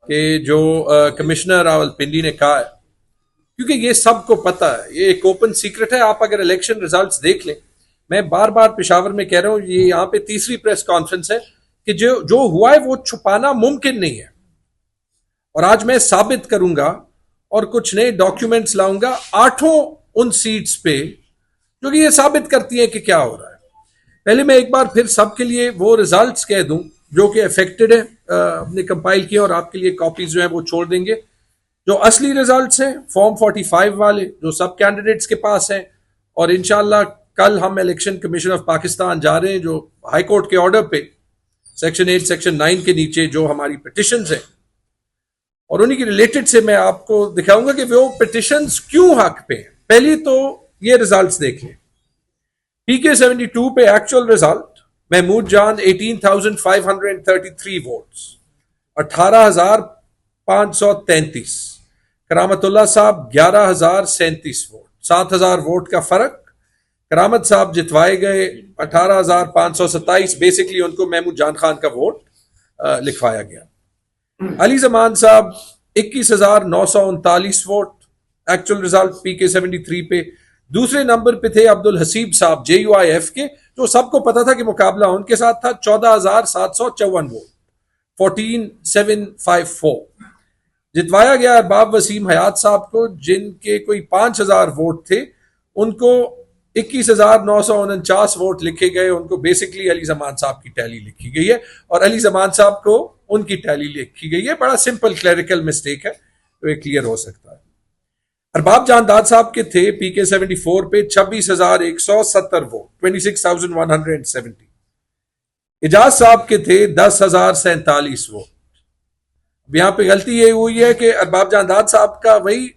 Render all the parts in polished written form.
कि जो कमिश्नर रावलपिंडी ने कहा है, क्योंकि ये सबको पता है, ये एक ओपन सीक्रेट है। आप अगर इलेक्शन रिजल्ट्स देख लें, मैं बार बार पेशावर में कह रहा हूं, ये यहाँ पे तीसरी प्रेस कॉन्फ्रेंस है कि जो जो हुआ है वो छुपाना मुमकिन नहीं है। और आज मैं साबित करूंगा और कुछ नए डॉक्यूमेंट्स लाऊंगा आठों उन सीट्स पे जो कि ये साबित करती है कि क्या हो रहा है। पहले मैं एक बार फिर सबके लिए वो रिजल्ट्स कह दूं जो कि अफेक्टेड है, अपने कंपाइल किए और आपके लिए कॉपीज जो है वो छोड़ देंगे। जो असली रिजल्ट्स हैं फॉर्म 45 वाले जो सब कैंडिडेट्स के पास हैं, और इंशाल्लाह कल हम इलेक्शन कमीशन ऑफ पाकिस्तान जा रहे हैं जो हाई कोर्ट के ऑर्डर पे सेक्शन 8 सेक्शन 9 के नीचे जो हमारी पिटिशंस हैं, और उन्हीं के रिलेटेड से मैं आपको दिखाऊंगा कि वो पिटिशंस क्यों हक पे हैं। पहली तो ये रिजल्ट्स देख लें। पीके 72 पे एक्चुअल रिजल्ट, महमूद जान 18,533 वोट्स, 18,533। करामतुल्लाह साहब 11,037 वोट, 7,000 वोट का फर्क। करामत साहब जितवाए गए 18,527, बेसिकली उनको महमूद जान खान का वोट लिखवाया गया। अली जमान साहब 21,939 वोट, एक्चुअल रिजल्ट पीके 73 पे। दूसरे नंबर पे थे अब्दुल हसीब साहब JUIF के, जो सबको पता था कि मुकाबला उनके साथ था, 14,754 वोट, 14,754। जितवाया गया अरबाब वसीम हयात साहब को, जिनके कोई 5,000 वोट थे, उनको 21,949 वोट लिखे गए। उनको बेसिकली अली जमान साहब की टैली लिखी गई है और अली जमान साहब को उनकी टैली लिखी गई है। बड़ा सिंपल क्लरिकल मिस्टेक है, तो ये क्लियर हो सकता है। अरबाब जानदाद साहब के थे पीके 74 पे 26,170 वोट, 26,170। इजाज साहब के थे 10,047 वोट। अब यहां पे गलती ये हुई है कि अरबाब जानदाद साहब का वही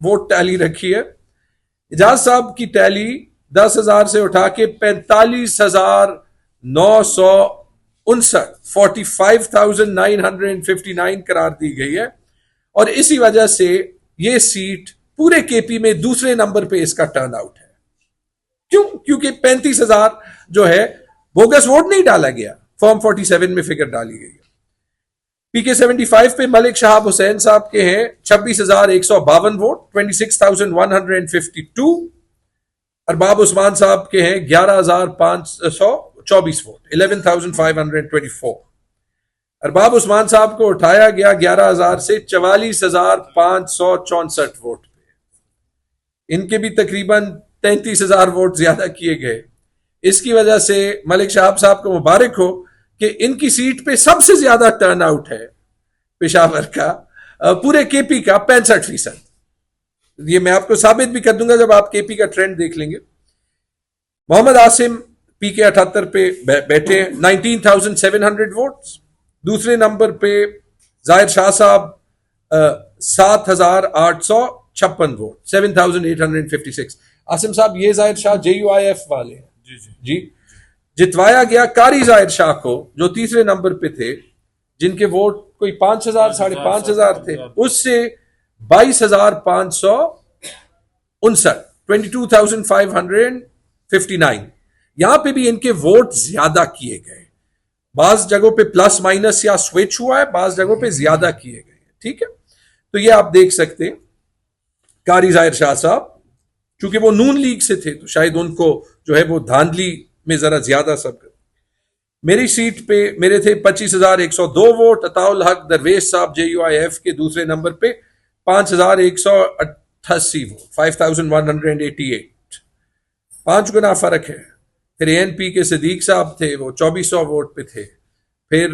वोट टैली रखी है। इजाज साहब की टैली 10,000 से उठा के 45,959, 45,959 करार दी गई है। और इसी वजह से ये सीट पूरे केपी में दूसरे नंबर पे इसका टर्न आउट है। क्यों? क्योंकि 35,000 जो है बोगस वोट नहीं डाला गया, फॉर्म 47 में फिगर डाली गई है। पीके 75 पे मलिक शहाब हुसैन साहब के हैं 26,152 वोट, 26,152। अरबाब उस्मान साहब के हैं 11,524 वोट, 11,524। अरबाब उस्मान साहब को उठाया गया 11,000 से 44,564 वोट पे। इनके भी तकरीबन 33,000 वोट ज्यादा किए गए। इसकी वजह से मलिक शहाब साहब को मुबारक हो कि इनकी सीट पे सबसे ज्यादा टर्न आउट है पेशावर का, पूरे केपी का 65%। ये मैं आपको साबित भी कर दूंगा जब आप केपी का ट्रेंड देख लेंगे। मोहम्मद आसिम पीके 78 पे बैठे 19,700 वोट्स। दूसरे नंबर पे जाहिर शाह साहब 7,856 वोट, 7,856। आसिम साहब ये जाहिर शाह JUIF वाले हैं। जी जितवाया गया कारी जाहिर शाह को, जो तीसरे नंबर पे थे, जिनके वोट कोई 5,000 5,500 थे, उससे 22,559, 22,559। यहां पे भी इनके वोट ज्यादा किए गए। बाज जगहों पे प्लस माइनस या स्विच हुआ है, बाज जगहों पे ज्यादा किए गए। ठीक है, तो ये आप देख सकते हैं। कारी जाहिर शाह साहब चूंकि वो नून लीग से थे तो शायद उनको जो है वो धांधली में जरा ज्यादा सब। मेरी सीट पे मेरे थे 25,102 वोट। अताउल हक दरवेश साहब JUIF के दूसरे नंबर पे 5,188 वोट, 5,188। 5 गुना फर्क है। फिर ANP के सदीक साहब थे, वो 2,400 वोट पे थे। फिर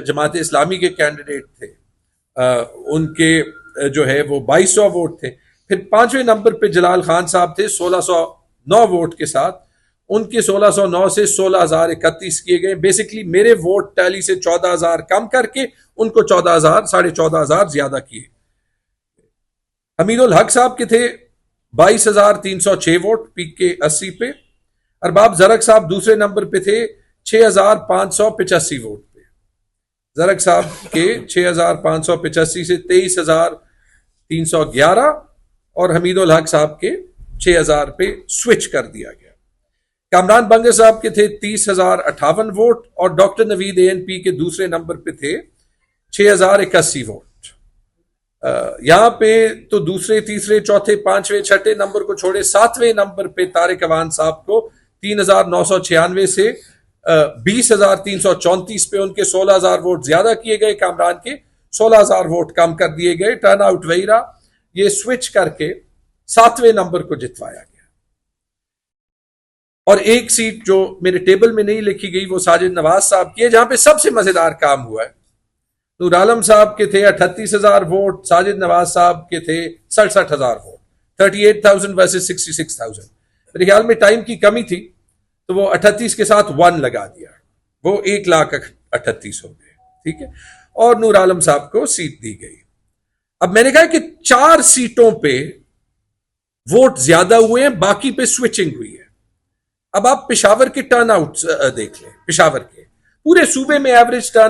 जमात इस्लामी के कैंडिडेट थे, उनके जो है वो 2,200 वोट थे। फिर 5वें नंबर पे जलाल खान साहब थे 1,609 वोट के साथ, उनके 1,609 से 16,031 किए गए। बेसिकली मेरे वोट टैली से 14,000 कम करके उनको 14,000, 14,500 ज्यादा किए। हमीदुल हक साहब के थे 22,306 वोट पीके 80 पे। अरबाब जरक साहब दूसरे नंबर पे थे 6,585 वोट पे। जरक साहब के 6,585 से 23,311 और हमीदुल हक साहब के 6,000 पे स्विच कर दिया गया। कामरान बंगर साहब के थे 30,058 वोट और डॉक्टर नवीद ANP के दूसरे नंबर पे थे 6081 वोट। यहां पे तो दूसरे तीसरे चौथे पांचवें छठे नंबर को छोड़े 7वें नंबर पे तारिक अवान साहब को 3996 से 20,334 पे उनके 16,000 वोट ज्यादा किए गए, कामरान के 16,000 वोट कम कर दिए गए। टर्न आउट वही रहा। ये स्विच करके 7वें नंबर को जितवाया गया। और एक सीट जो मेरे टेबल में नहीं लिखी गई वो साजिद नवाज साहब की है, जहां पे सबसे मजेदार काम हुआ है। नूर आलम साहब के थे 38,000 वोट, साजिद नवाज साहब के थे 67,000 वोट, 38,000 वर्सेस 66,000। मेरे ख्याल में टाइम की कमी थी तो वो 38 के साथ 1 लगा दिया, वो 1,38,000 हो गए। ठीक है, और नूर आलम साहब को सीट दी गई। अब मैंने कहा कि 4 सीटों पे वोट ज्यादा हुए हैं, बाकी पे स्विचिंग हुई है। अब आप पेशावर के टर्न आउट देख लें, पेशावर के पूरे सूबे में एवरेज टर्न